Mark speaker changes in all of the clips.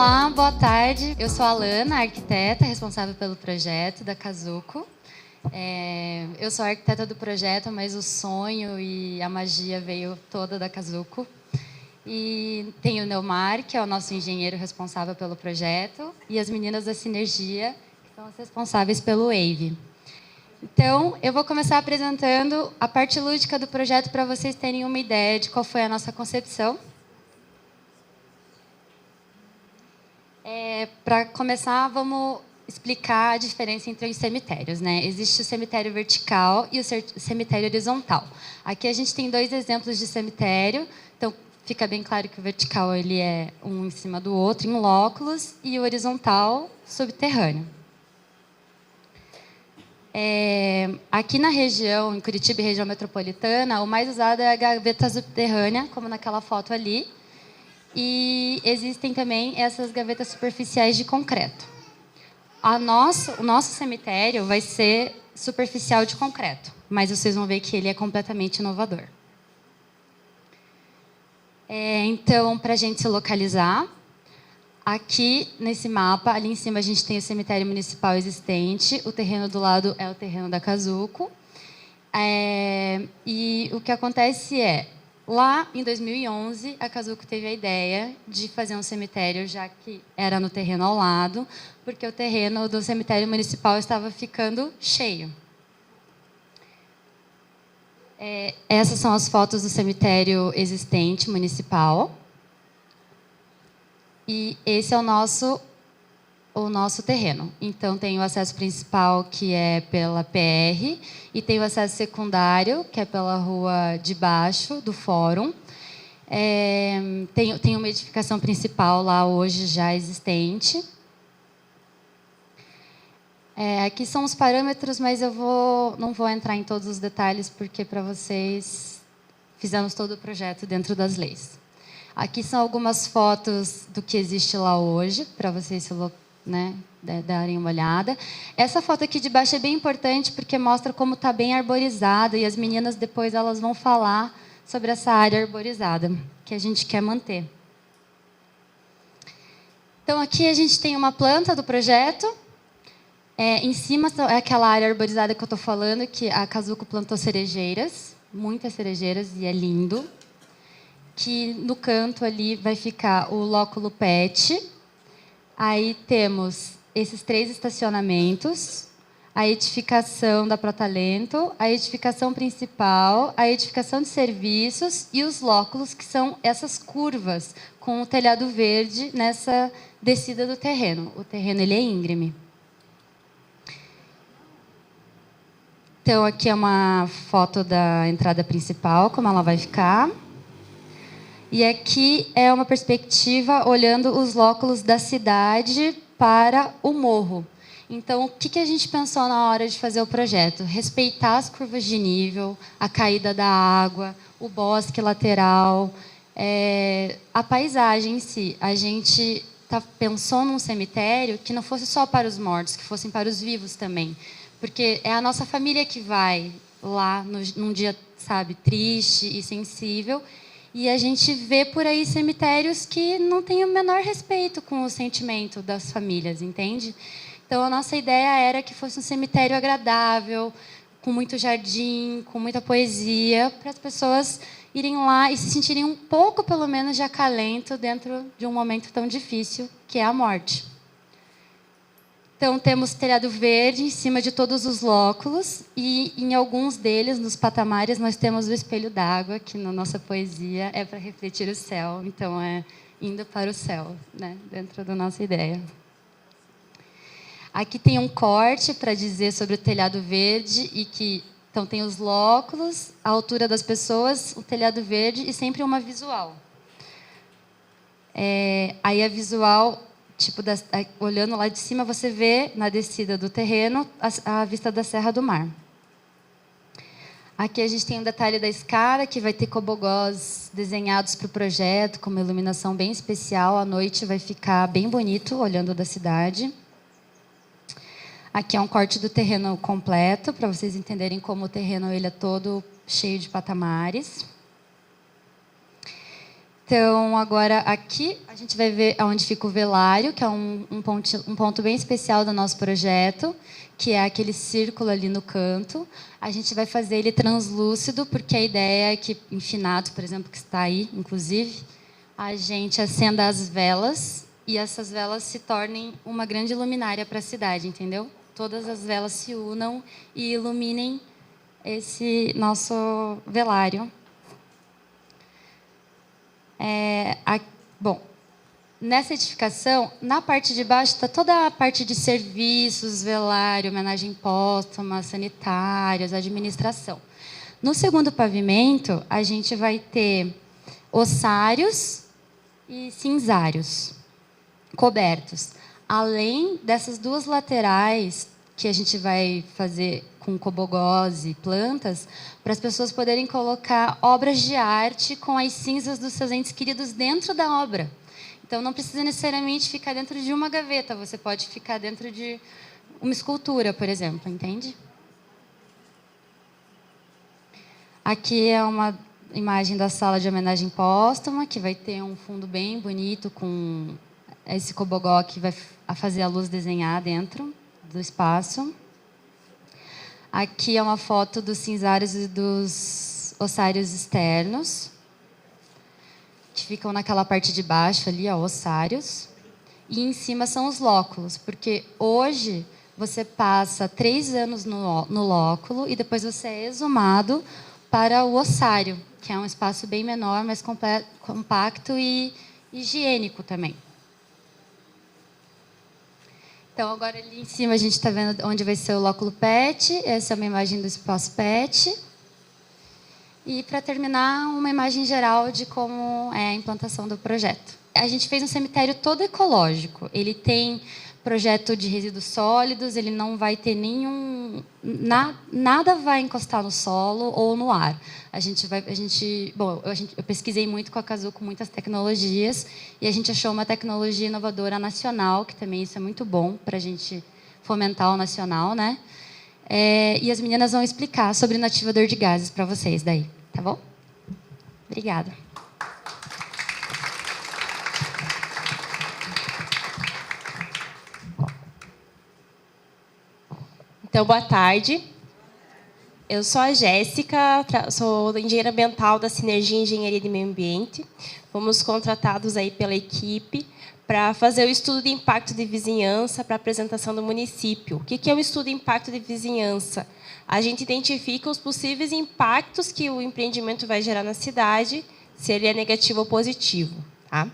Speaker 1: Olá, boa tarde. Eu sou a Alana, arquiteta responsável pelo projeto da Kazuko. Eu sou a arquiteta do projeto, mas o sonho e a magia veio toda da Kazuko. E tem o Neumar, que é o nosso engenheiro responsável pelo projeto, e as meninas da Sinergia, que são as responsáveis pelo Wave. Então, eu vou começar apresentando a parte lúdica do projeto para vocês terem uma ideia de qual foi a nossa concepção. Para começar, vamos explicar a diferença entre os cemitérios, né? Existe o cemitério vertical e o cemitério horizontal. Aqui a gente tem dois exemplos de cemitério. Então, fica bem claro que o vertical ele é um em cima do outro, em lóculos, e o horizontal, subterrâneo. Aqui na região, em Curitiba e região metropolitana, o mais usado é a gaveta subterrânea, como naquela foto ali. E existem também essas gavetas superficiais de concreto. O nosso cemitério vai ser superficial de concreto, mas vocês vão ver que ele é completamente inovador. Então, para a gente se localizar, aqui nesse mapa, ali em cima a gente tem o cemitério municipal existente, o terreno do lado é o terreno da Kazuko. E o que acontece lá em 2011, a Kazuko teve a ideia de fazer um cemitério, já que era no terreno ao lado, porque o terreno do cemitério municipal estava ficando cheio. Essas são as fotos do cemitério existente municipal. E esse é o nosso terreno. Então, tem o acesso principal, que é pela PR, e tem o acesso secundário, que é pela rua de baixo do fórum. Tem uma edificação principal lá hoje já existente. Aqui são os parâmetros, mas eu não vou entrar em todos os detalhes, porque para vocês fizemos todo o projeto dentro das leis. Aqui são algumas fotos do que existe lá hoje, para vocês darem uma olhada. Essa foto aqui de baixo é bem importante, porque mostra como está bem arborizado, e as meninas depois elas vão falar sobre essa área arborizada, que a gente quer manter. Então, aqui a gente tem uma planta do projeto. Em cima é aquela área arborizada que eu estou falando, que a Kazuko plantou cerejeiras, muitas cerejeiras, e é lindo. Que no canto ali vai ficar o lóculo PET. Aí temos esses 3 estacionamentos, a edificação da Protalento, a edificação principal, a edificação de serviços e os lóculos, que são essas curvas com o telhado verde nessa descida do terreno. O terreno ele é íngreme. Então, aqui é uma foto da entrada principal, como ela vai ficar. E aqui é uma perspectiva olhando os lóculos da cidade para o morro. Então, o que a gente pensou na hora de fazer o projeto? Respeitar as curvas de nível, a caída da água, o bosque lateral, a paisagem em si. A gente pensou num cemitério que não fosse só para os mortos, que fossem para os vivos também. Porque é a nossa família que vai lá num dia, triste e sensível. E a gente vê por aí cemitérios que não têm o menor respeito com o sentimento das famílias, entende? Então, a nossa ideia era que fosse um cemitério agradável, com muito jardim, com muita poesia, para as pessoas irem lá e se sentirem um pouco, pelo menos, de acalento dentro de um momento tão difícil, que é a morte. Então, temos telhado verde em cima de todos os lóculos, e em alguns deles, nos patamares, nós temos o espelho d'água, que na nossa poesia é para refletir o céu. Então, é indo para o céu, dentro da nossa ideia. Aqui tem um corte para dizer sobre o telhado verde, então tem os lóculos, a altura das pessoas, o telhado verde e sempre uma visual. Aí a visual... olhando lá de cima, você vê, na descida do terreno, a vista da Serra do Mar. Aqui a gente tem um detalhe da escada, que vai ter cobogós desenhados para o projeto, com uma iluminação bem especial. À noite vai ficar bem bonito, olhando da cidade. Aqui é um corte do terreno completo, para vocês entenderem como o terreno ele é todo cheio de patamares. Então, agora aqui a gente vai ver onde fica o velário, que é um ponto bem especial do nosso projeto, que é aquele círculo ali no canto. A gente vai fazer ele translúcido, porque a ideia é que, em finados, por exemplo, que está aí, inclusive, a gente acenda as velas e essas velas se tornem uma grande luminária para a cidade, entendeu? Todas as velas se unam e iluminem esse nosso velário. Bom, nessa edificação, na parte de baixo está toda a parte de serviços, velário, homenagem póstuma, sanitários, administração. No segundo pavimento, a gente vai ter ossários e cinzários cobertos. Além dessas duas laterais, que a gente vai fazer com cobogós e plantas, para as pessoas poderem colocar obras de arte com as cinzas dos seus entes queridos dentro da obra. Então, não precisa necessariamente ficar dentro de uma gaveta, você pode ficar dentro de uma escultura, por exemplo, entende? Aqui é uma imagem da sala de homenagem póstuma, que vai ter um fundo bem bonito com esse cobogó que vai fazer a luz desenhar dentro do espaço. Aqui é uma foto dos cinzários e dos ossários externos, que ficam naquela parte de baixo ali, ó, ossários. E em cima são os lóculos, porque hoje você passa 3 anos no lóculo e depois você é exumado para o ossário, que é um espaço bem menor, mais compacto e higiênico também. Então, agora ali em cima a gente está vendo onde vai ser o lóculo PET. Essa é uma imagem do espaço PET. E, para terminar, uma imagem geral de como é a implantação do projeto. A gente fez um cemitério todo ecológico. Ele tem projeto de resíduos sólidos, ele não vai ter nenhum... Nada vai encostar no solo ou no ar. Eu pesquisei muito com a Cazul, com muitas tecnologias, e a gente achou uma tecnologia inovadora nacional, que também isso é muito bom para a gente fomentar o nacional, né? E as meninas vão explicar sobre o inativador de gases para vocês daí, tá bom? Obrigada.
Speaker 2: Então, boa tarde. Eu sou a Jéssica, sou engenheira ambiental da Sinergia Engenharia de Meio Ambiente. Fomos contratados aí pela equipe para fazer o estudo de impacto de vizinhança para a apresentação do município. O que é o estudo de impacto de vizinhança? A gente identifica os possíveis impactos que o empreendimento vai gerar na cidade, se ele é negativo ou positivo. Tá?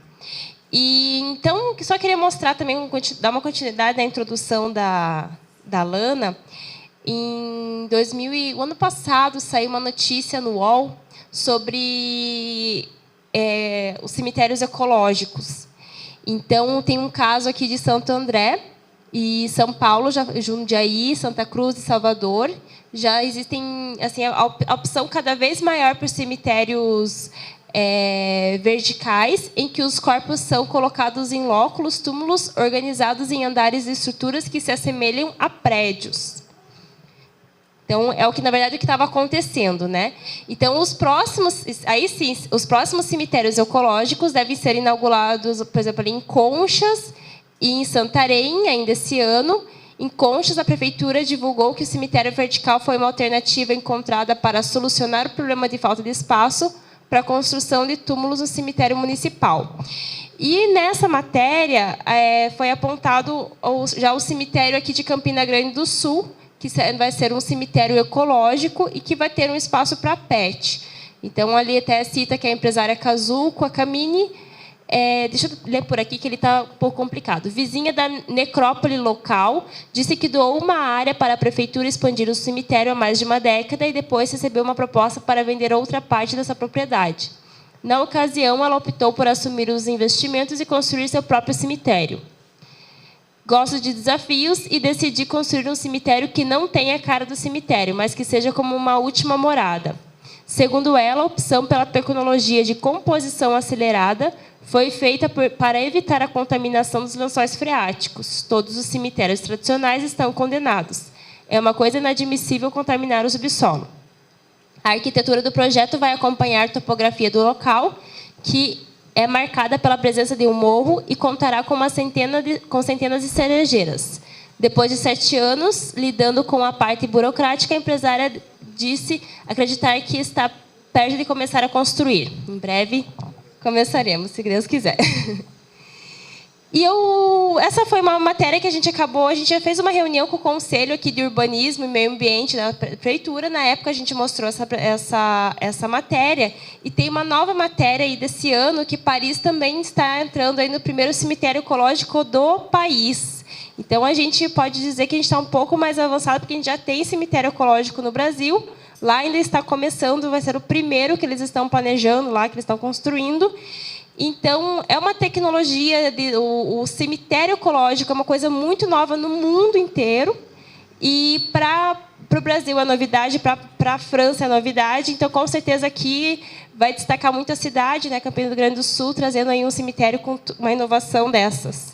Speaker 2: E, então, só queria mostrar também, dar uma continuidade na introdução da Lana. O ano passado saiu uma notícia no UOL sobre os cemitérios ecológicos. Então, tem um caso aqui de Santo André e São Paulo, Jundiaí, Santa Cruz e Salvador. Já existem assim, a opção cada vez maior para os cemitérios verticais, em que os corpos são colocados em lóculos, túmulos organizados em andares e estruturas que se assemelham a prédios. Então, é o que, na verdade, o que estava acontecendo, né? Então, os próximos cemitérios ecológicos devem ser inaugurados, por exemplo, ali em Conchas e em Santarém, ainda esse ano. Em Conchas, a prefeitura divulgou que o cemitério vertical foi uma alternativa encontrada para solucionar o problema de falta de espaço para a construção de túmulos no cemitério municipal. E, nessa matéria, foi apontado já o cemitério aqui de Campina Grande do Sul, que vai ser um cemitério ecológico e que vai ter um espaço para PET. Então, ali até cita que a empresária Cazul, com a Camini, deixa eu ler por aqui, que ele está um pouco complicado. Vizinha da necrópole local, disse que doou uma área para a prefeitura expandir o cemitério há mais de uma década e depois recebeu uma proposta para vender outra parte dessa propriedade. Na ocasião, ela optou por assumir os investimentos e construir seu próprio cemitério. Gosto de desafios e decidi construir um cemitério que não tenha a cara do cemitério, mas que seja como uma última morada. Segundo ela, a opção pela tecnologia de composição acelerada foi feita para evitar a contaminação dos lençóis freáticos. Todos os cemitérios tradicionais estão condenados. É uma coisa inadmissível contaminar o subsolo. A arquitetura do projeto vai acompanhar a topografia do local, que é marcada pela presença de um morro e contará com centenas de cerejeiras. Depois de 7 anos, lidando com a parte burocrática, a empresária disse acreditar que está perto de começar a construir. Em breve, começaremos, se Deus quiser. Essa foi uma matéria que a gente já fez uma reunião com o Conselho aqui de Urbanismo e Meio Ambiente da Prefeitura. Na época, a gente mostrou essa matéria. E tem uma nova matéria aí desse ano, que Paris também está entrando aí no primeiro cemitério ecológico do país. Então, a gente pode dizer que a gente está um pouco mais avançado, porque a gente já tem cemitério ecológico no Brasil. Lá ainda está começando, vai ser o primeiro que eles estão planejando, lá que eles estão construindo. Então, é uma tecnologia, o cemitério ecológico é uma coisa muito nova no mundo inteiro. E para o Brasil é novidade, para a França é novidade. Então, com certeza, aqui vai destacar muito a cidade, né, Campina do Grande do Sul, trazendo aí um cemitério com uma inovação dessas.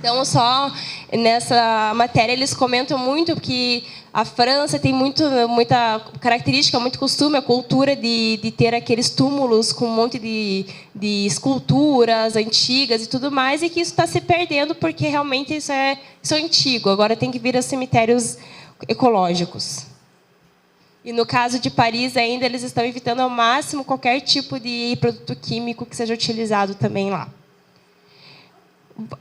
Speaker 2: Então, só nessa matéria, eles comentam muito que a França tem muita característica, muito costume, a cultura de ter aqueles túmulos com um monte de esculturas antigas e tudo mais, e que isso está se perdendo, porque realmente isso é antigo. Agora tem que vir aos cemitérios ecológicos. E no caso de Paris, ainda, eles estão evitando ao máximo qualquer tipo de produto químico que seja utilizado também lá.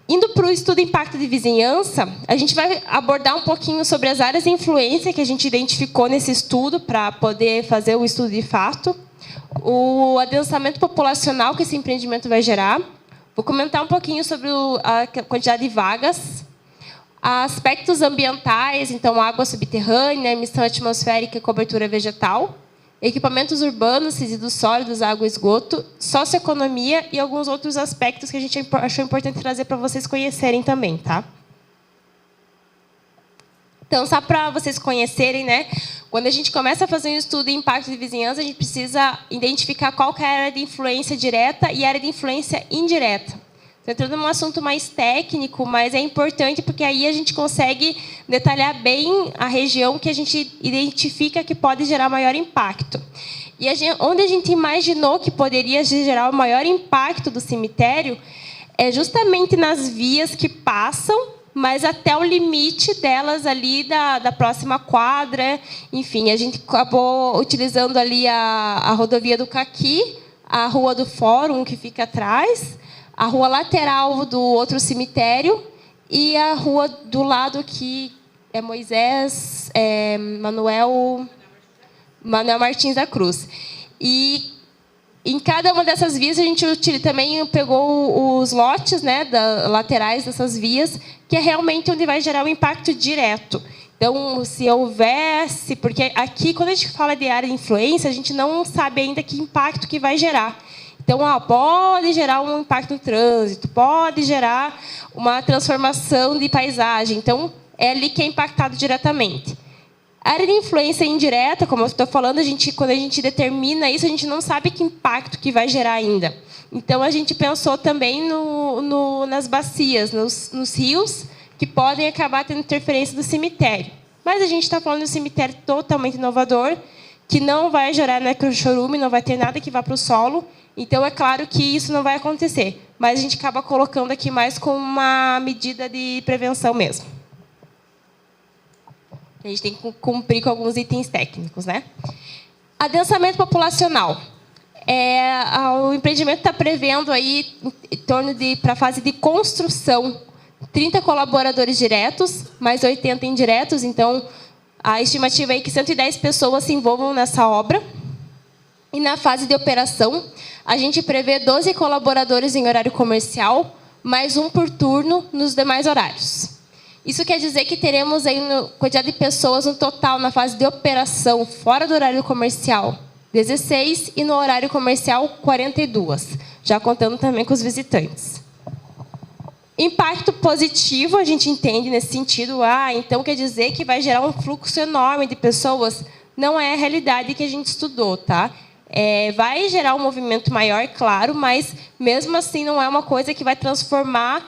Speaker 2: Indo para o estudo impacto de vizinhança, a gente vai abordar um pouquinho sobre as áreas de influência que a gente identificou nesse estudo para poder fazer o estudo de fato, o adensamento populacional que esse empreendimento vai gerar, vou comentar um pouquinho sobre a quantidade de vagas, aspectos ambientais, então água subterrânea, emissão atmosférica e cobertura vegetal, equipamentos urbanos, resíduos sólidos, água e esgoto, socioeconomia e alguns outros aspectos que a gente achou importante trazer para vocês conhecerem também, tá? Então, só para vocês conhecerem, né? Quando a gente começa a fazer um estudo de impacto de vizinhança, a gente precisa identificar qual que é a área de influência direta e a área de influência indireta. Estou entrando num assunto mais técnico, mas é importante porque aí a gente consegue detalhar bem a região que a gente identifica que pode gerar maior impacto. E onde a gente imaginou que poderia gerar o maior impacto do cemitério é justamente nas vias que passam, mas até o limite delas ali da próxima quadra. Enfim, a gente acabou utilizando ali a rodovia do Caqui, a Rua do Fórum, que fica atrás, a rua lateral do outro cemitério e a rua do lado que é Moisés, Manuel Martins da Cruz. E em cada uma dessas vias, a gente também pegou os lotes, né, laterais dessas vias, que é realmente onde vai gerar o impacto direto. Então, se houvesse... Porque aqui, quando a gente fala de área de influência, a gente não sabe ainda que impacto que vai gerar. Então, pode gerar um impacto no trânsito, pode gerar uma transformação de paisagem. Então, é ali que é impactado diretamente. A área de influência indireta, como eu estou falando, quando a gente determina isso, a gente não sabe que impacto que vai gerar ainda. Então, a gente pensou também nas bacias, nos rios, que podem acabar tendo interferência do cemitério. Mas a gente está falando de um cemitério totalmente inovador, que não vai gerar necrochorume, não vai ter nada que vá para o solo. Então, é claro que isso não vai acontecer. Mas a gente acaba colocando aqui mais como uma medida de prevenção mesmo. A gente tem que cumprir com alguns itens técnicos, né? Adensamento populacional. O empreendimento está prevendo aí, em torno para a fase de construção, 30 colaboradores diretos, mais 80 indiretos. Então, a estimativa é que 110 pessoas se envolvam nessa obra. E na fase de operação, a gente prevê 12 colaboradores em horário comercial, mais um por turno nos demais horários. Isso quer dizer que teremos aí quantidade de pessoas no total na fase de operação, fora do horário comercial, 16, e no horário comercial, 42, já contando também com os visitantes. Impacto positivo, a gente entende nesse sentido, então quer dizer que vai gerar um fluxo enorme de pessoas. Não é a realidade que a gente estudou, tá? Vai gerar um movimento maior, claro, mas mesmo assim não é uma coisa que vai transformar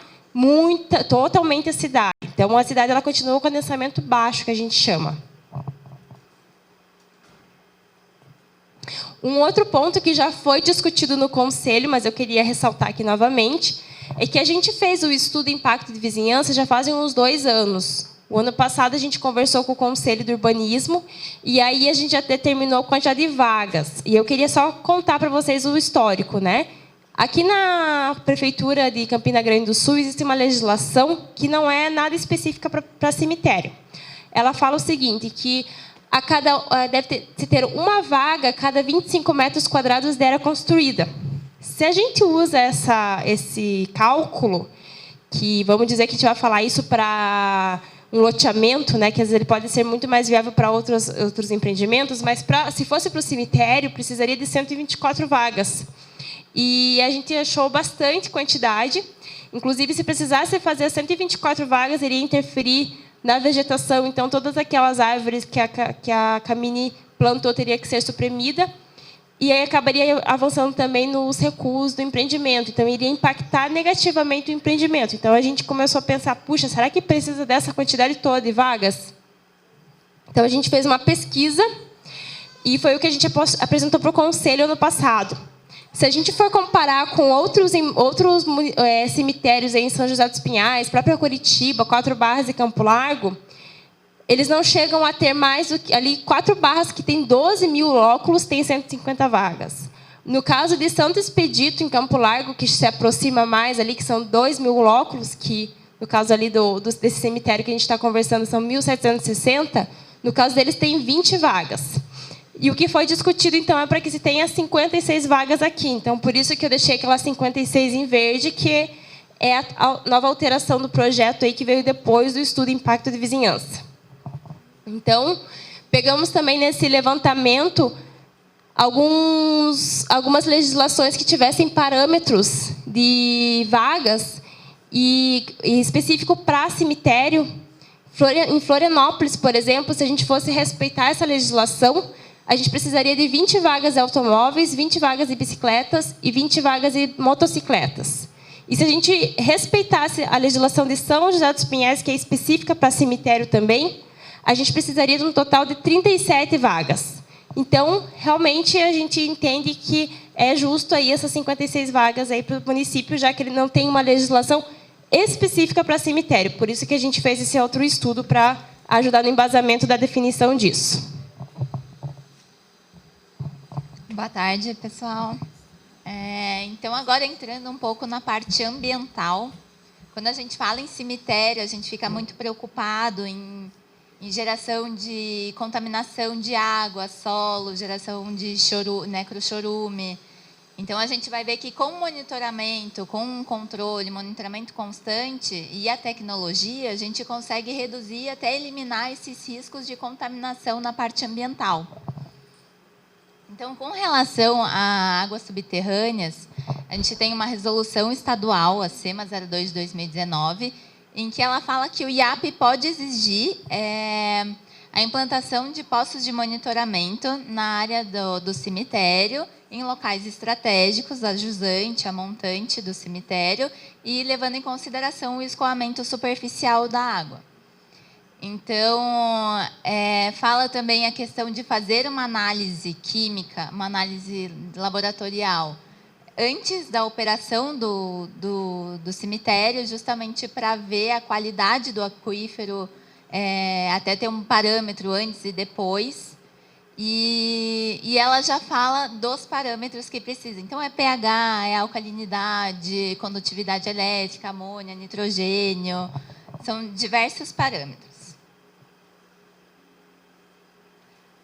Speaker 2: totalmente a cidade. Então, a cidade ela continua com adensamento baixo, que a gente chama. Um outro ponto que já foi discutido no Conselho, mas eu queria ressaltar aqui novamente, é que a gente fez o estudo Impacto de Vizinhança já fazem uns 2 anos. O ano passado a gente conversou com o Conselho do Urbanismo e aí a gente já determinou a quantidade de vagas. E eu queria só contar para vocês o histórico, né? Aqui na Prefeitura de Campina Grande do Sul existe uma legislação que não é nada específica para cemitério. Ela fala o seguinte, que deve ter uma vaga a cada 25 metros quadrados de área construída. Se a gente usa esse cálculo, que vamos dizer que a gente vai falar isso para um loteamento, né, que às vezes ele pode ser muito mais viável para outros empreendimentos, mas se fosse para o cemitério, precisaria de 124 vagas. E a gente achou bastante quantidade. Inclusive, se precisasse fazer 124 vagas, iria interferir na vegetação. Então, todas aquelas árvores que a Camini plantou teria que ser suprimida. E aí acabaria avançando também nos recuos do empreendimento. Então, iria impactar negativamente o empreendimento. Então, a gente começou a pensar, puxa, será que precisa dessa quantidade toda de vagas? Então, a gente fez uma pesquisa e foi o que a gente apresentou para o Conselho ano passado. Se a gente for comparar com outros cemitérios aí em São José dos Pinhais, própria Curitiba, 4 Barras e Campo Largo, eles não chegam a ter mais do que ali 4 Barras, que tem 12 mil óculos, tem 150 vagas. No caso de Santo Expedito, em Campo Largo, que se aproxima mais ali, que são 2 mil óculos, que no caso ali desse cemitério que a gente está conversando são 1.760, no caso deles tem 20 vagas. E o que foi discutido, então, é para que se tenha 56 vagas aqui. Então, por isso que eu deixei aquelas 56 em verde, que é a nova alteração do projeto aí que veio depois do estudo Impacto de Vizinhança. Então, pegamos também nesse levantamento algumas legislações que tivessem parâmetros de vagas e específico para cemitério. Em Florianópolis, por exemplo, se a gente fosse respeitar essa legislação, a gente precisaria de 20 vagas de automóveis, 20 vagas de bicicletas e 20 vagas de motocicletas. E se a gente respeitasse a legislação de São José dos Pinhais, que é específica para cemitério também, a gente precisaria de um total de 37 vagas. Então, realmente, a gente entende que é justo aí essas 56 vagas aí para o município, já que ele não tem uma legislação específica para cemitério. Por isso que a gente fez esse outro estudo para ajudar no embasamento da definição disso.
Speaker 3: Boa tarde, pessoal. Então, agora entrando um pouco na parte ambiental. Quando a gente fala em cemitério, a gente fica muito preocupado em geração de contaminação de água, solo, geração de necrochorume. Então, a gente vai ver que com monitoramento, com um controle, monitoramento constante e a tecnologia, a gente consegue reduzir até eliminar esses riscos de contaminação na parte ambiental. Então, com relação a águas subterrâneas, a gente tem uma resolução estadual, a SEMA 02 de 2019, em que ela fala que o IAP pode exigir a implantação de postos de monitoramento na área do cemitério, em locais estratégicos, a jusante, a montante do cemitério, e levando em consideração o escoamento superficial da água. Então, fala também a questão de fazer uma análise química, uma análise laboratorial, antes da operação do cemitério, justamente para ver a qualidade do aquífero, até ter um parâmetro antes e depois. E ela já fala dos parâmetros que precisa. Então, é pH, é alcalinidade, condutividade elétrica, amônia, nitrogênio, são diversos parâmetros.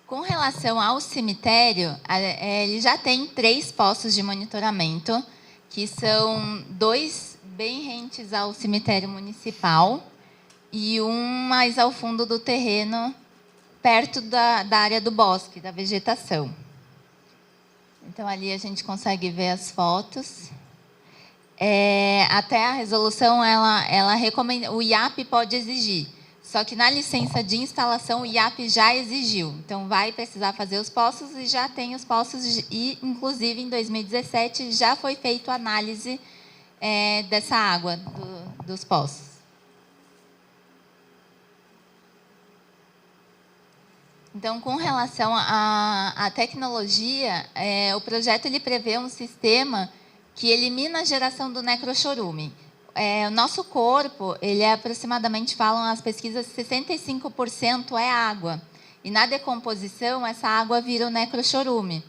Speaker 3: Com relação ao cemitério, ele já tem 3 postos de monitoramento, que são 2 bem rentes ao cemitério municipal e um mais ao fundo do terreno, perto da área do bosque, da vegetação. Então, ali a gente consegue ver as fotos. Até a resolução, ela recomenda, o IAP pode exigir. Só que na licença de instalação, o IAP já exigiu. Então, vai precisar fazer os postos e já tem os postos. E, inclusive, em 2017, já foi feita a análise dessa água dos poços. Então, com relação à tecnologia, o projeto ele prevê um sistema que elimina a geração do necrochorume. O nosso corpo, ele é aproximadamente, falam as pesquisas, 65% é água. E na decomposição, essa água vira o necrochorume.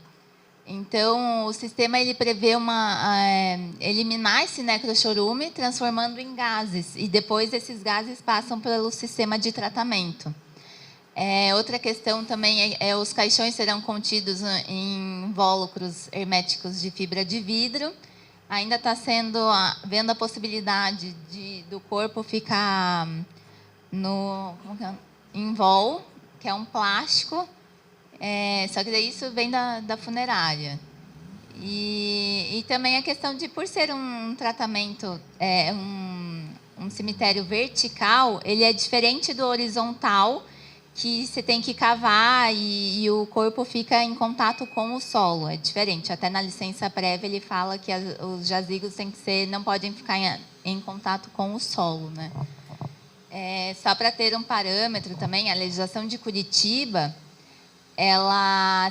Speaker 3: Então, o sistema ele prevê eliminar esse necrochorume, transformando em gases. E depois esses gases passam pelo sistema de tratamento. Outra questão também os caixões serão contidos em invólucros herméticos de fibra de vidro. Ainda está vendo a possibilidade do corpo ficar em vol, que é um plástico, só que daí isso vem da funerária. E também a questão de, por ser um tratamento, um cemitério vertical, ele é diferente do horizontal, que você tem que cavar e o corpo fica em contato com o solo. É diferente. Até na licença prévia ele fala que os jazigos não podem ficar em contato com o solo, né? Só para ter um parâmetro também, a legislação de Curitiba,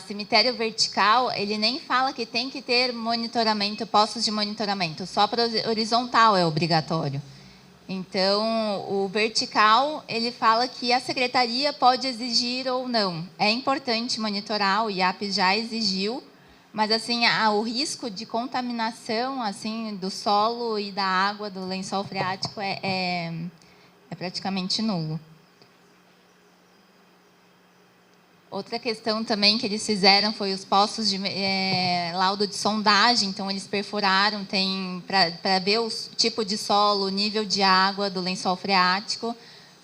Speaker 3: cemitério vertical, ele nem fala que tem que ter monitoramento, postos de monitoramento. Só para o horizontal é obrigatório. Então, o vertical, ele fala que a secretaria pode exigir ou não. É importante monitorar, o IAP já exigiu, mas assim, o risco de contaminação assim, do solo e da água do lençol freático é praticamente nulo. Outra questão também que eles fizeram foi os poços de laudo de sondagem. Então, eles perfuraram, para ver o tipo de solo, o nível de água do lençol freático.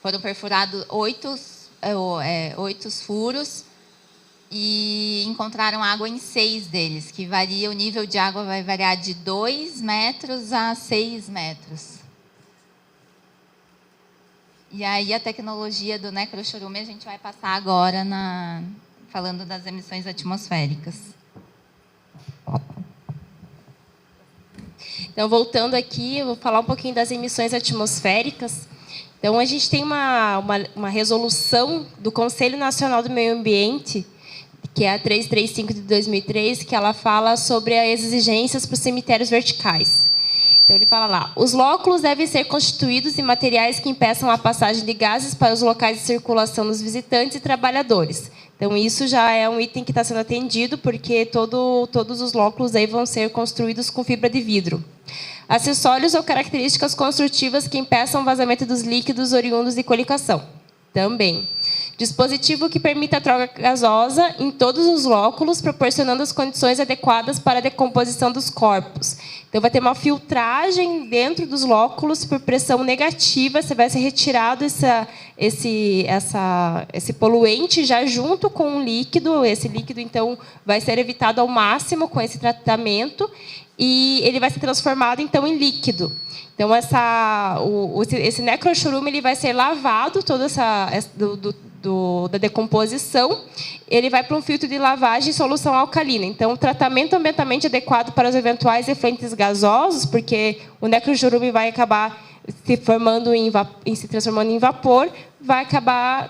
Speaker 3: Foram perfurados 8 furos e encontraram água em 6 deles, que varia, o nível de água vai variar de 2 metros a 6 metros. E aí a tecnologia do necrochorume a gente vai passar agora falando das emissões atmosféricas.
Speaker 2: Então, voltando aqui, eu vou falar um pouquinho das emissões atmosféricas. Então, a gente tem uma resolução do Conselho Nacional do Meio Ambiente, que é a 335 de 2003, que ela fala sobre as exigências para os cemitérios verticais. Então, ele fala lá, os lóculos devem ser constituídos de materiais que impeçam a passagem de gases para os locais de circulação dos visitantes e trabalhadores. Então, isso já é um item que está sendo atendido, porque todos os lóculos aí vão ser construídos com fibra de vidro. Acessórios ou características construtivas que impeçam o vazamento dos líquidos oriundos de coligação. Também. Dispositivo que permita a troca gasosa em todos os lóculos, proporcionando as condições adequadas para a decomposição dos corpos. Então, vai ter uma filtragem dentro dos lóculos por pressão negativa. Você vai ser retirado esse poluente já junto com o líquido. Esse líquido, então, vai ser evitado ao máximo com esse tratamento. E ele vai ser transformado, então, em líquido. Então, esse necrochorume ele vai ser lavado, da decomposição, ele vai para um filtro de lavagem em solução alcalina. Então, o tratamento ambientalmente adequado para os eventuais efluentes gasosos, porque o necrochorume vai acabar se transformando em vapor, vai acabar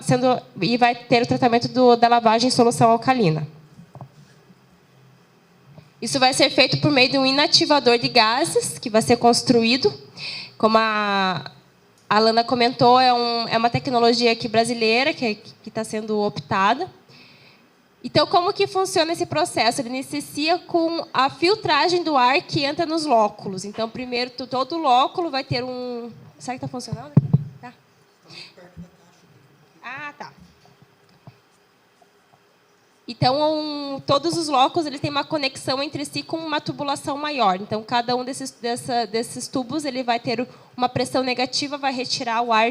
Speaker 2: e vai ter o tratamento da lavagem em solução alcalina. Isso vai ser feito por meio de um inativador de gases, que vai ser construído. Como a Alana comentou, é uma tecnologia aqui brasileira que está sendo optada. Então, como que funciona esse processo? Ele inicia com a filtragem do ar que entra nos lóculos. Então, primeiro, todo lóculo vai ter um... Será que está funcionando aqui? Tá. Ah, tá. Então, todos os lóculos eles têm uma conexão entre si com uma tubulação maior. Então, cada um desses tubos ele vai ter uma pressão negativa, vai retirar o ar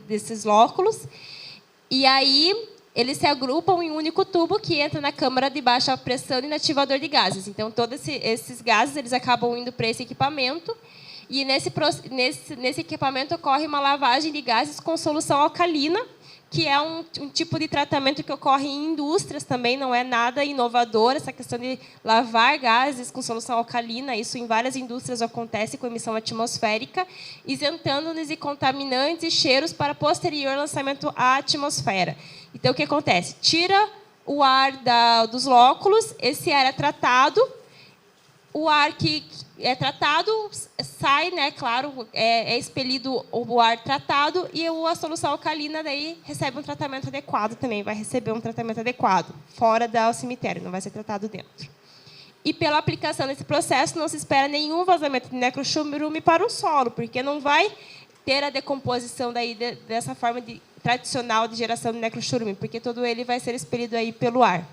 Speaker 2: desses lóculos. E aí, eles se agrupam em um único tubo que entra na câmara de baixa pressão e inativador de gases. Então, todos esses gases eles acabam indo para esse equipamento. E nesse equipamento ocorre uma lavagem de gases com solução alcalina, que é um tipo de tratamento que ocorre em indústrias também, não é nada inovador, essa questão de lavar gases com solução alcalina, isso em várias indústrias acontece com emissão atmosférica, isentando-nos de contaminantes e cheiros para posterior lançamento à atmosfera. Então, o que acontece? Tira o ar dos lóculos, esse ar é tratado, o ar que é tratado sai, né, claro, é expelido o ar tratado e a solução alcalina daí recebe um tratamento adequado também, vai receber um tratamento adequado, fora do cemitério, não vai ser tratado dentro. E pela aplicação desse processo não se espera nenhum vazamento de necrochorume para o solo, porque não vai ter a decomposição daí dessa forma tradicional de geração de necrochorume, porque todo ele vai ser expelido aí pelo ar.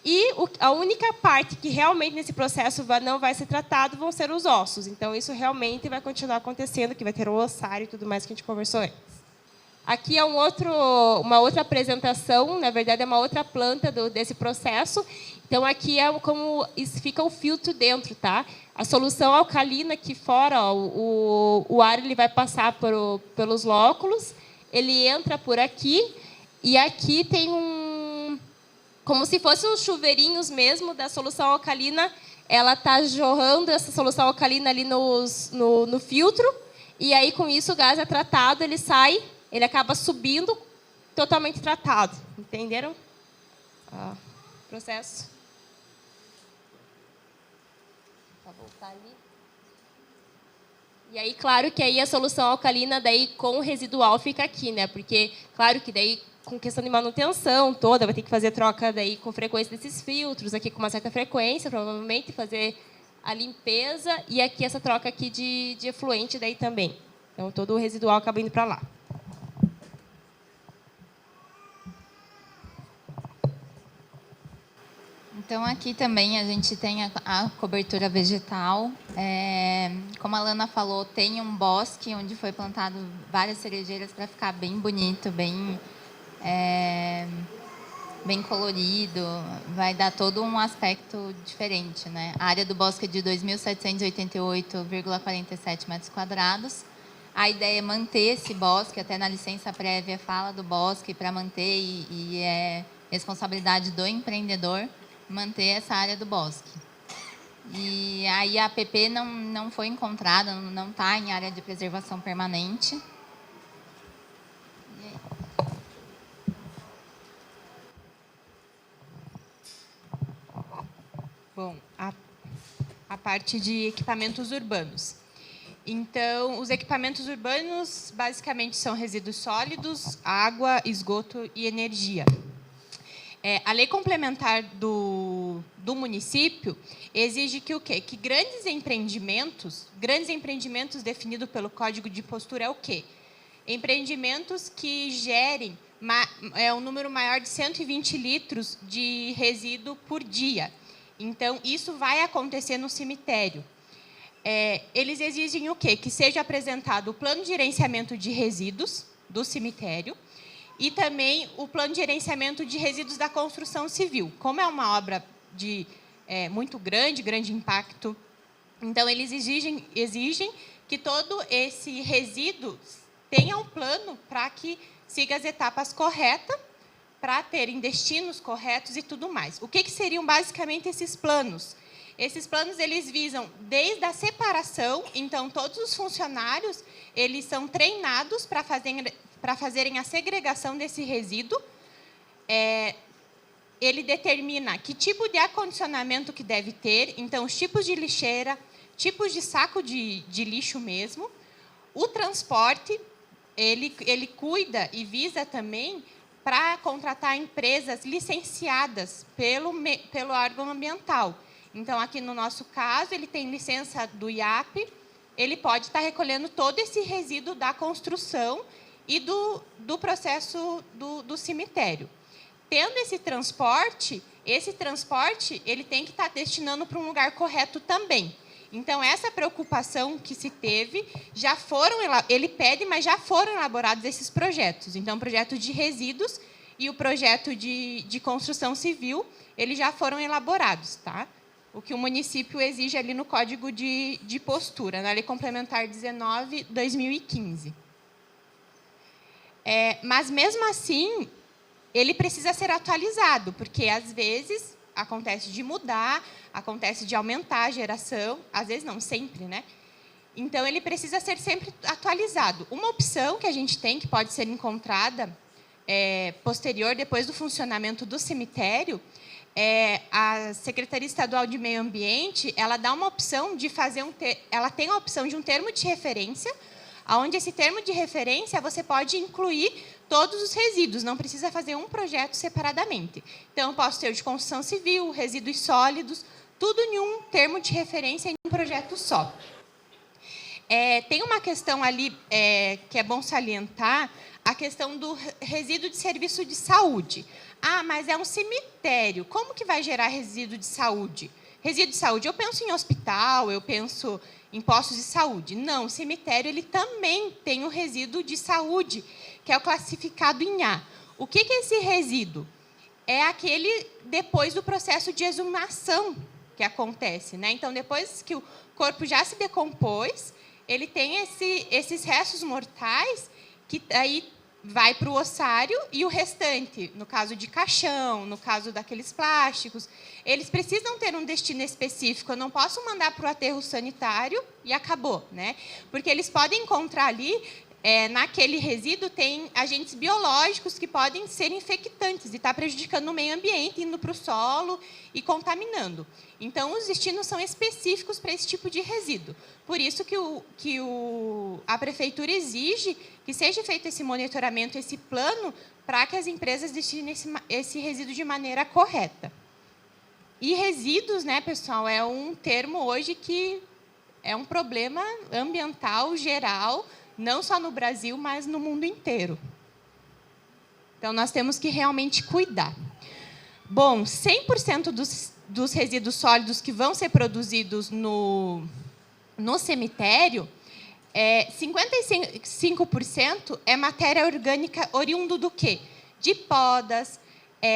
Speaker 2: E a única parte que realmente nesse processo não vai ser tratado vão ser os ossos. Então, isso realmente vai continuar acontecendo, que vai ter o ossário e tudo mais que a gente conversou antes. Aqui é uma outra apresentação, na verdade, é uma outra planta desse processo. Então, aqui é como fica o filtro dentro, tá? A solução alcalina aqui fora, ó, o ar ele vai passar pelos lóculos, ele entra por aqui, e aqui tem como se fossem os chuveirinhos mesmo da solução alcalina, ela está jorrando essa solução alcalina ali no filtro, e aí, com isso, o gás é tratado, ele sai, ele acaba subindo, totalmente tratado. Entenderam? Processo. Vou voltar ali. E aí, claro que aí a solução alcalina daí com o residual fica aqui, né? Porque, claro que daí com questão de manutenção toda, vai ter que fazer troca daí com frequência desses filtros, aqui com uma certa frequência, provavelmente, fazer a limpeza, e aqui essa troca aqui de efluente daí também. Então, todo o residual acaba indo para lá.
Speaker 3: Então, aqui também a gente tem a cobertura vegetal. Como a Lana falou, tem um bosque onde foi plantado várias cerejeiras para ficar bem bonito, bem colorido, vai dar todo um aspecto diferente, né? A área do bosque é de 2.788,47 metros quadrados. A ideia é manter esse bosque, até na licença prévia fala do bosque para manter, e é responsabilidade do empreendedor manter essa área do bosque. E aí a APP não foi encontrada, não está em área de preservação permanente.
Speaker 4: Bom, a parte de equipamentos urbanos. Então, os equipamentos urbanos basicamente são resíduos sólidos, água, esgoto e energia. A lei complementar do município exige que o quê? Que grandes empreendimentos definidos pelo Código de Postura é o quê? Empreendimentos que gerem um número maior de 120 litros de resíduo por dia. Então, isso vai acontecer no cemitério. Eles exigem o quê? Que seja apresentado o plano de gerenciamento de resíduos do cemitério e também o plano de gerenciamento de resíduos da construção civil. Como é uma obra muito grande impacto, então, eles exigem que todo esse resíduo tenha um plano para que siga as etapas corretas, para terem destinos corretos e tudo mais. O que seriam basicamente esses planos? Esses planos eles visam desde a separação, então todos os funcionários eles são treinados para fazerem a segregação desse resíduo. Ele determina que tipo de acondicionamento que deve ter, então os tipos de lixeira, tipos de saco de lixo mesmo. O transporte, ele cuida e visa também para contratar empresas licenciadas pelo órgão ambiental. Então, aqui no nosso caso, ele tem licença do IAP, ele pode estar recolhendo todo esse resíduo da construção e do processo do cemitério. Tendo esse transporte ele tem que estar destinando para um lugar correto também. Então, essa preocupação que se teve, ele pede, mas já foram elaborados esses projetos. Então, o projeto de resíduos e o projeto de construção civil, eles já foram elaborados, tá? O que o município exige ali no Código de Postura, na Lei Complementar 19/2015. Mas, mesmo assim, ele precisa ser atualizado, porque, às vezes, acontece de mudar, acontece de aumentar a geração, às vezes não, sempre, né? Então, ele precisa ser sempre atualizado. Uma opção que a gente tem, que pode ser encontrada posterior, depois do funcionamento do cemitério, a Secretaria Estadual de Meio Ambiente, ela dá uma opção de fazer ela tem a opção de um termo de referência, onde esse termo de referência você pode incluir todos os resíduos, não precisa fazer um projeto separadamente. Então, eu posso ter o de construção civil, resíduos sólidos, tudo em um termo de referência em um projeto só. Tem uma questão ali que é bom salientar, a questão do resíduo de serviço de saúde. Ah, mas é um cemitério, como que vai gerar resíduo de saúde? Resíduo de saúde, eu penso em hospital, eu penso em postos de saúde. Não, o cemitério ele também tem um resíduo de saúde, que é o classificado em A. O que é esse resíduo? É aquele depois do processo de exumação que acontece, né? Então, depois que o corpo já se decompôs, ele tem esses restos mortais que aí vai para o ossário e o restante, no caso de caixão, no caso daqueles plásticos, eles precisam ter um destino específico. Eu não posso mandar para o aterro sanitário e acabou, né? Porque eles podem encontrar ali, naquele resíduo, tem agentes biológicos que podem ser infectantes e estar prejudicando o meio ambiente, indo para o solo e contaminando. Então, os destinos são específicos para esse tipo de resíduo. Por isso que a prefeitura exige que seja feito esse monitoramento, esse plano, para que as empresas destinem esse resíduo de maneira correta. E resíduos, né, pessoal, é um termo hoje que é um problema ambiental geral, não só no Brasil, mas no mundo inteiro. Então, nós temos que realmente cuidar. Bom, 100% dos resíduos sólidos que vão ser produzidos no cemitério, 55% é matéria orgânica oriundo do quê? De podas,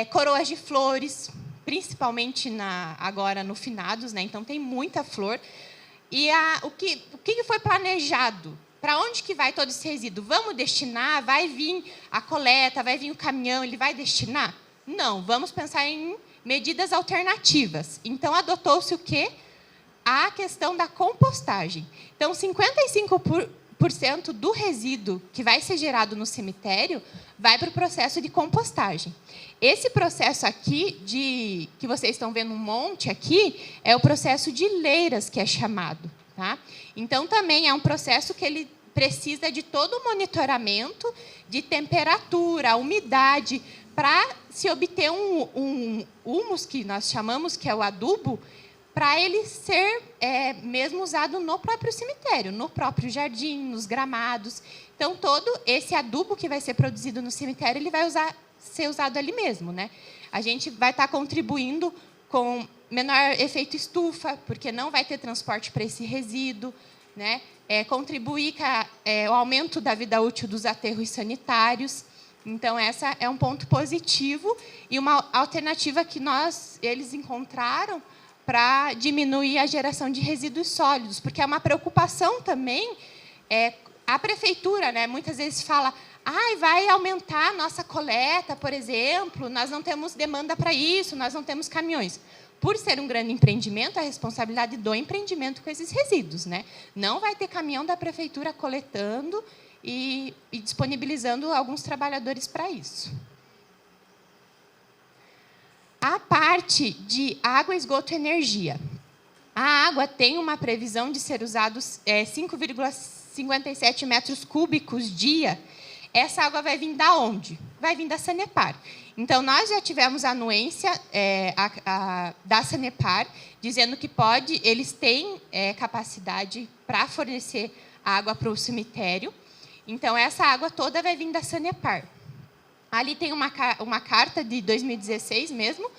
Speaker 4: coroas de flores, principalmente agora no finados, né? Então, tem muita flor. E o que foi planejado? Para onde que vai todo esse resíduo? Vamos destinar? Vai vir a coleta? Vai vir o caminhão? Ele vai destinar? Não, vamos pensar em medidas alternativas. Então, adotou-se o quê? A questão da compostagem. Então, 55% do resíduo que vai ser gerado no cemitério vai para o processo de compostagem. Esse processo aqui, que vocês estão vendo um monte aqui, é o processo de leiras, que é chamado. Tá? Então, também é um processo que ele precisa de todo o monitoramento de temperatura, umidade, para se obter um humus, que nós chamamos, que é o adubo, para ele ser mesmo usado no próprio cemitério, no próprio jardim, nos gramados. Então, todo esse adubo que vai ser produzido no cemitério, ele vai ser usado ali mesmo, né? A gente vai estar contribuindo com menor efeito estufa, porque não vai ter transporte para esse resíduo, né? Contribuir com o aumento da vida útil dos aterros sanitários. Então, essa é um ponto positivo e uma alternativa que eles encontraram para diminuir a geração de resíduos sólidos, porque é uma preocupação também. A prefeitura, né, muitas vezes fala: vai aumentar a nossa coleta, por exemplo, nós não temos demanda para isso, nós não temos caminhões. Por ser um grande empreendimento, a responsabilidade do empreendimento com esses resíduos, né? Não vai ter caminhão da prefeitura coletando e disponibilizando alguns trabalhadores para isso. A parte de água, esgoto e energia. A água tem uma previsão de ser usados 5,57 metros cúbicos dia. Essa água vai vir da onde? Vai vir da Sanepar. Então, nós já tivemos a anuência da Sanepar, dizendo que eles têm capacidade para fornecer água para o cemitério. Então, essa água toda vai vir da Sanepar. Ali tem uma carta de 2016 mesmo,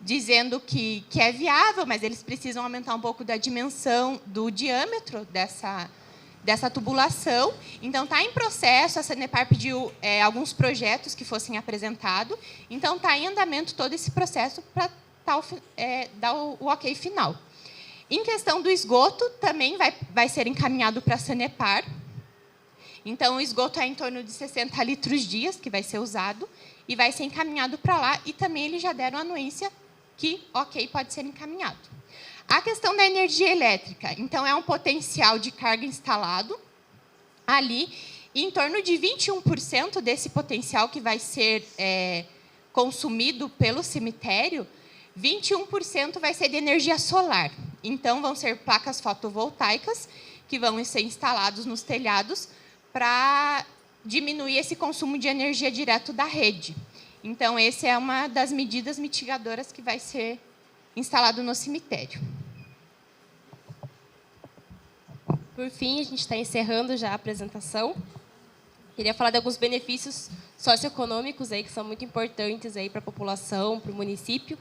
Speaker 4: dizendo que é viável, mas eles precisam aumentar um pouco da dimensão, do diâmetro dessa tubulação. Então, está em processo, a Sanepar pediu alguns projetos que fossem apresentados. Então, está em andamento todo esse processo para dar o ok final. Em questão do esgoto, também vai ser encaminhado para a Sanepar. Então, o esgoto é em torno de 60 litros dias que vai ser usado e vai ser encaminhado para lá. E também eles já deram anuência que, ok, pode ser encaminhado. A questão da energia elétrica. Então, é um potencial de carga instalado ali. E em torno de 21% desse potencial que vai ser consumido pelo cemitério, 21% vai ser de energia solar. Então, vão ser placas fotovoltaicas que vão ser instaladas nos telhados para diminuir esse consumo de energia direto da rede. Então, essa é uma das medidas mitigadoras que vai ser instalado no cemitério.
Speaker 2: Por fim, a gente está encerrando já a apresentação. Queria falar de alguns benefícios socioeconômicos aí, que são muito importantes aí para a população, para o município.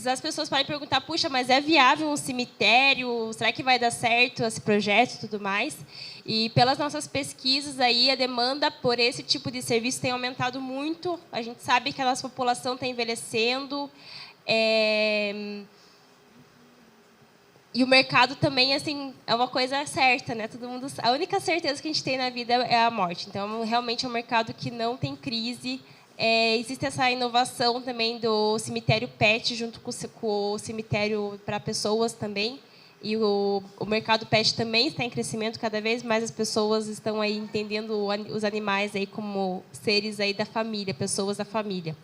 Speaker 2: As pessoas podem perguntar, puxa, mas é viável um cemitério? Será que vai dar certo esse projeto e tudo mais? E pelas nossas pesquisas, aí, a demanda por esse tipo de serviço tem aumentado muito. A gente sabe que a nossa população está envelhecendo. E o mercado também, assim, é uma coisa certa, né? Todo mundo, a única certeza que a gente tem na vida é a morte. Então, realmente é um mercado que não tem crise. Existe essa inovação também do cemitério PET junto com o cemitério para pessoas também. E o mercado PET também está em crescimento, cada vez mais as pessoas estão aí entendendo os animais aí como seres aí da família, pessoas da família.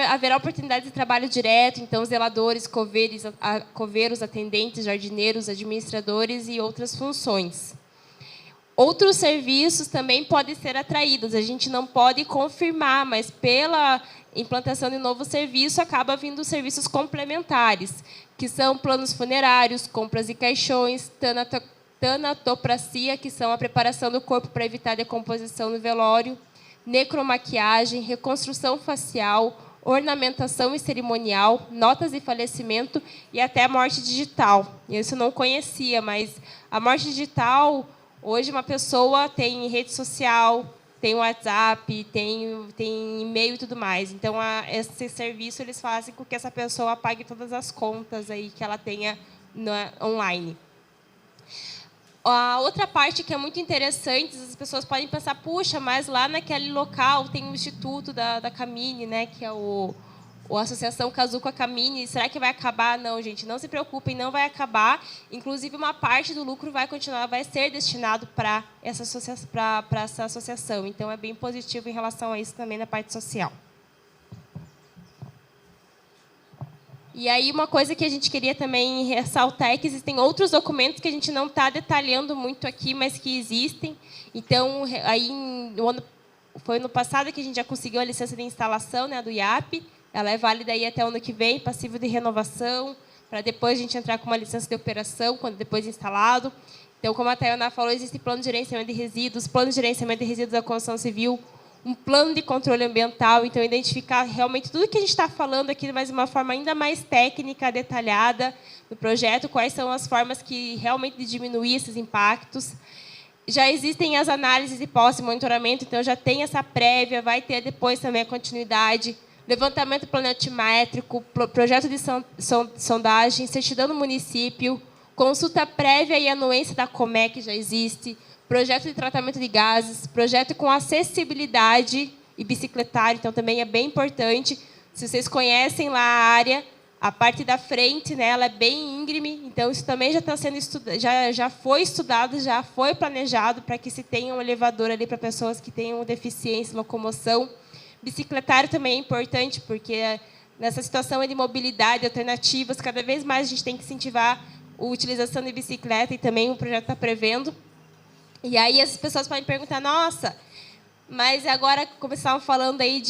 Speaker 2: Haverá oportunidade de trabalho direto, então zeladores, coveiros, atendentes, jardineiros, administradores e outras funções. Outros serviços também podem ser atraídos. A gente não pode confirmar, mas pela implantação de novo serviço, acaba vindo serviços complementares, que são planos funerários, compras de caixões, tanatopracia, que são a preparação do corpo para evitar a decomposição no velório, necromaquiagem, reconstrução facial, ornamentação e cerimonial, notas de falecimento e até a morte digital. Isso eu não conhecia, mas a morte digital, hoje uma pessoa tem rede social, tem WhatsApp, tem e-mail e tudo mais. Então, esse serviço eles fazem com que essa pessoa pague todas as contas aí que ela tenha online. A outra parte que é muito interessante, as pessoas podem pensar, puxa, mas lá naquele local tem o Instituto da Camini, né, que é a Associação Kazuca Camini, será que vai acabar? Não, gente, não se preocupem, não vai acabar. Inclusive, uma parte do lucro vai ser destinado para essa associação. Então, é bem positivo em relação a isso também na parte social. E aí, uma coisa que a gente queria também ressaltar é que existem outros documentos que a gente não está detalhando muito aqui, mas que existem. Então, aí, foi no passado que a gente já conseguiu a licença de instalação, né, do IAP. Ela é válida aí até o ano que vem, passível de renovação, para depois a gente entrar com uma licença de operação, quando depois instalado. Então, como a Tayana falou, existe plano de gerenciamento de resíduos, plano de gerenciamento de resíduos da construção civil, um plano de controle ambiental, então identificar realmente tudo que a gente está falando aqui, mas de uma forma ainda mais técnica, detalhada no projeto, quais são as formas que realmente de diminuir esses impactos. Já existem as análises de posse e monitoramento, então já tem essa prévia, vai ter depois também a continuidade, levantamento planimétrico, projeto de sondagem, certidão no município, consulta prévia e anuência da COMEC, que já existe, projeto de tratamento de gases, projeto com acessibilidade e bicicletário, então também é bem importante. Se vocês conhecem lá a área, a parte da frente, né, ela é bem íngreme, então isso também já está sendo estudado, já foi estudado, já foi planejado para que se tenha um elevador ali para pessoas que tenham deficiência em locomoção. Bicicletário também é importante, porque nessa situação de mobilidade, alternativas, cada vez mais a gente tem que incentivar a utilização de bicicleta, e também o projeto está prevendo. E aí as pessoas podem perguntar, nossa, mas agora começavam falando aí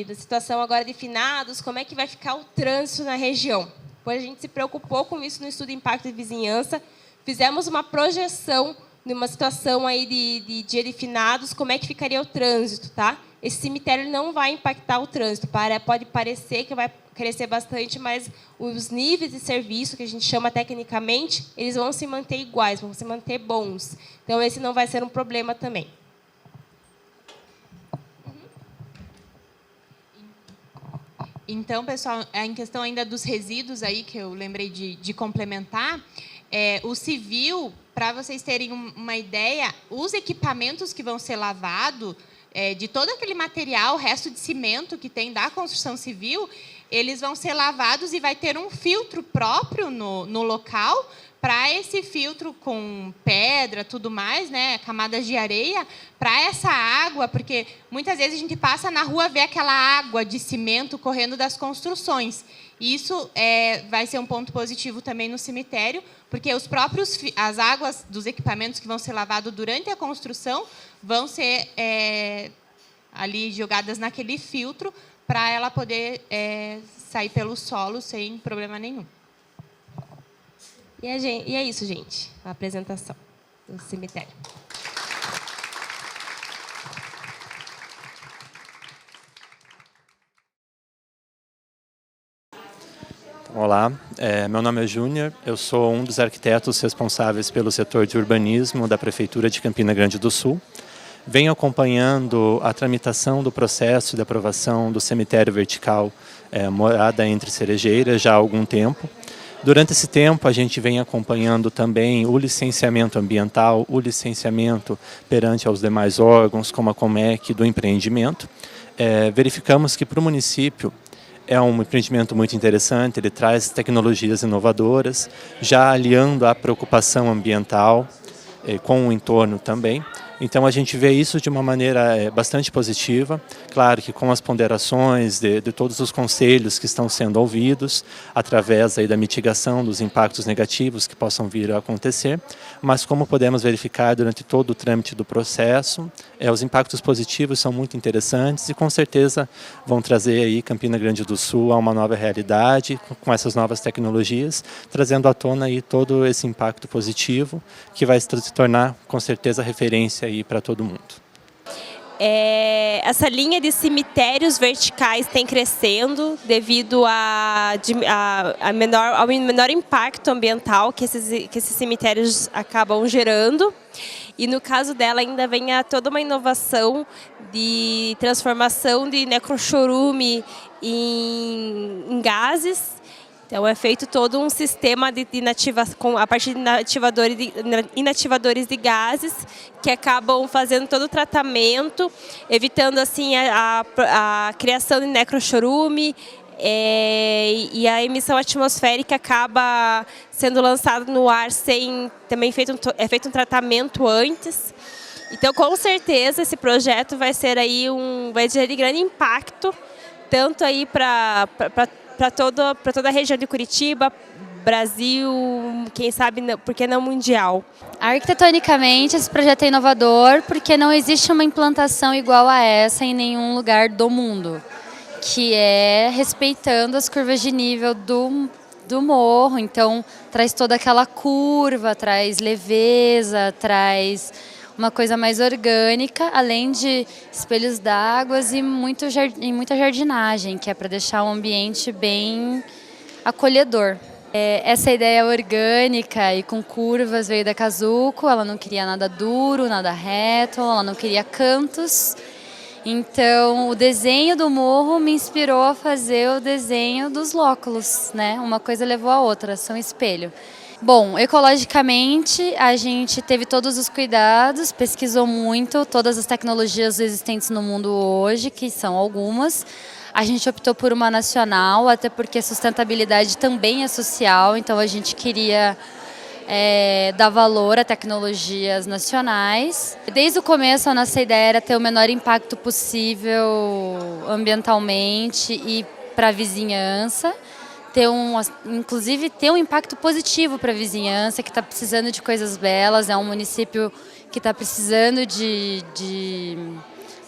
Speaker 2: da situação agora de finados, como é que vai ficar o trânsito na região? Pois a gente se preocupou com isso no estudo de impacto de vizinhança, fizemos uma projeção numa situação aí de dia de finados, como é que ficaria o trânsito, tá? Esse cemitério não vai impactar o trânsito, pode parecer que vai crescer bastante, mas os níveis de serviço, que a gente chama tecnicamente, eles vão se manter iguais, vão se manter bons. Então, esse não vai ser um problema também.
Speaker 4: Então, pessoal, em questão ainda dos resíduos aí, que eu lembrei de complementar, o civil, para vocês terem uma ideia, os equipamentos que vão ser lavados, de todo aquele material, resto de cimento que tem da construção civil, eles vão ser lavados e vai ter um filtro próprio no local, para esse filtro com pedra, tudo mais, né, camadas de areia, para essa água, porque muitas vezes a gente passa na rua e vê aquela água de cimento correndo das construções. Isso vai ser um ponto positivo também no cemitério, porque as águas dos equipamentos que vão ser lavados durante a construção vão ser ali jogadas naquele filtro para ela poder sair pelo solo sem problema nenhum.
Speaker 2: E é isso, gente, a apresentação do cemitério.
Speaker 5: Olá, meu nome é Júnior, eu sou um dos arquitetos responsáveis pelo setor de urbanismo da Prefeitura de Campina Grande do Sul. Venho acompanhando a tramitação do processo de aprovação do cemitério vertical Morada Entre Cerejeiras já há algum tempo. Durante esse tempo, a gente vem acompanhando também o licenciamento ambiental, o licenciamento perante aos demais órgãos, como a Comec, do empreendimento. Verificamos que para o município é um empreendimento muito interessante, ele traz tecnologias inovadoras, já aliando a preocupação ambiental com o entorno também. Então, a gente vê isso de uma maneira bastante positiva, claro que com as ponderações de todos os conselhos que estão sendo ouvidos, através aí da mitigação dos impactos negativos que possam vir a acontecer, mas como podemos verificar durante todo o trâmite do processo, os impactos positivos são muito interessantes e com certeza vão trazer aí Campina Grande do Sul a uma nova realidade, com essas novas tecnologias, trazendo à tona aí todo esse impacto positivo, que vai se tornar com certeza referência aí para todo mundo.
Speaker 2: Essa linha de cemitérios verticais tem crescendo devido ao menor impacto ambiental que esses cemitérios acabam gerando. E no caso dela ainda vem toda uma inovação de transformação de necrochorume em gases. Então é feito todo um sistema de inativação, a partir de inativadores de gases, que acabam fazendo todo o tratamento, evitando assim a criação de necrochorume, e a emissão atmosférica acaba sendo lançada no ar sem também feito um tratamento antes. Então, com certeza, esse projeto vai ser aí vai ter grande impacto, tanto aí para toda a região de Curitiba, Brasil, quem sabe, por que não mundial.
Speaker 1: Arquitetonicamente, esse projeto é inovador porque não existe uma implantação igual a essa em nenhum lugar do mundo, que é respeitando as curvas de nível do morro. Então, traz toda aquela curva, traz leveza, traz uma coisa mais orgânica, além de espelhos d'água e muita jardinagem, que é para deixar o ambiente bem acolhedor. Essa ideia orgânica e com curvas veio da Casuco, ela não queria nada duro, nada reto, ela não queria cantos. Então, o desenho do morro me inspirou a fazer o desenho dos lóculos, né? Uma coisa levou a outra, são espelho. Bom, ecologicamente, a gente teve todos os cuidados, pesquisou muito todas as tecnologias existentes no mundo hoje, que são algumas. A gente optou por uma nacional, até porque a sustentabilidade também é social, então a gente queria dar valor a tecnologias nacionais. Desde o começo, a nossa ideia era ter o menor impacto possível ambientalmente e para a vizinhança. Inclusive ter um impacto positivo para a vizinhança, que está precisando de coisas belas, é um município que está precisando de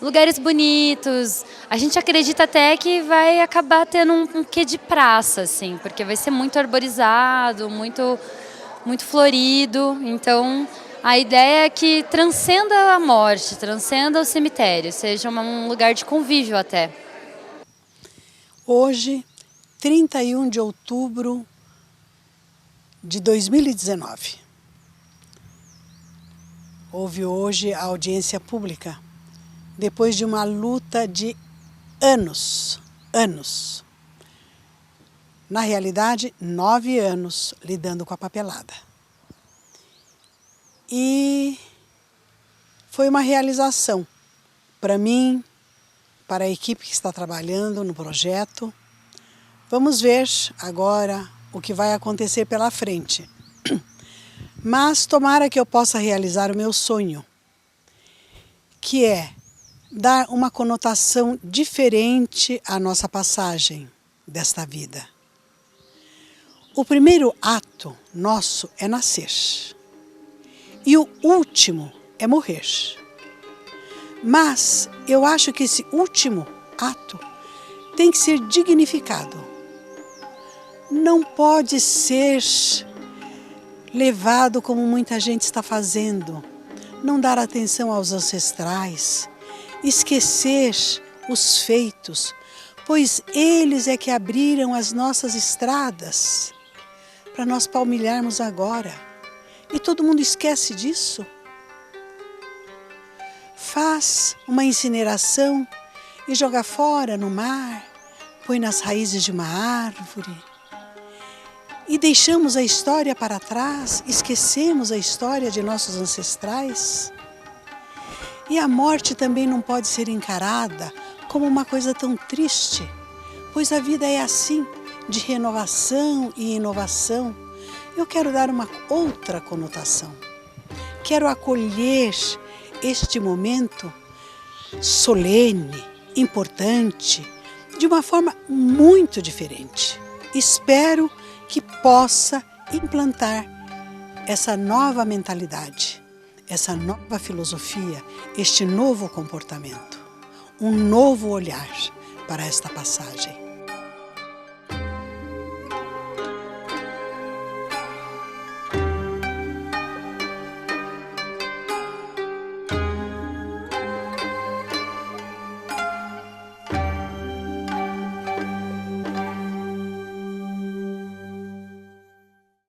Speaker 1: lugares bonitos. A gente acredita até que vai acabar tendo um quê de praça, assim, porque vai ser muito arborizado, muito florido. Então, a ideia é que transcenda a morte, transcenda o cemitério, seja um lugar de convívio até.
Speaker 6: Hoje, 31 de outubro de 2019. Houve hoje a audiência pública, depois de uma luta de anos. Na realidade, 9 anos lidando com a papelada. E foi uma realização para mim, para a equipe que está trabalhando no projeto. Vamos ver agora o que vai acontecer pela frente. Mas tomara que eu possa realizar o meu sonho, que é dar uma conotação diferente à nossa passagem desta vida. O primeiro ato nosso é nascer. E o último é morrer. Mas eu acho que esse último ato tem que ser dignificado. Não pode ser levado como muita gente está fazendo. Não dar atenção aos ancestrais, esquecer os feitos, pois eles é que abriram as nossas estradas para nós palmilharmos agora. E todo mundo esquece disso. Faz uma incineração e joga fora no mar, põe nas raízes de uma árvore. E deixamos a história para trás, esquecemos a história de nossos ancestrais. E a morte também não pode ser encarada como uma coisa tão triste, pois a vida é assim, de renovação e inovação. Eu quero dar uma outra conotação. Quero acolher este momento solene, importante, de uma forma muito diferente. Espero que possa implantar essa nova mentalidade, essa nova filosofia, este novo comportamento, um novo olhar para esta passagem.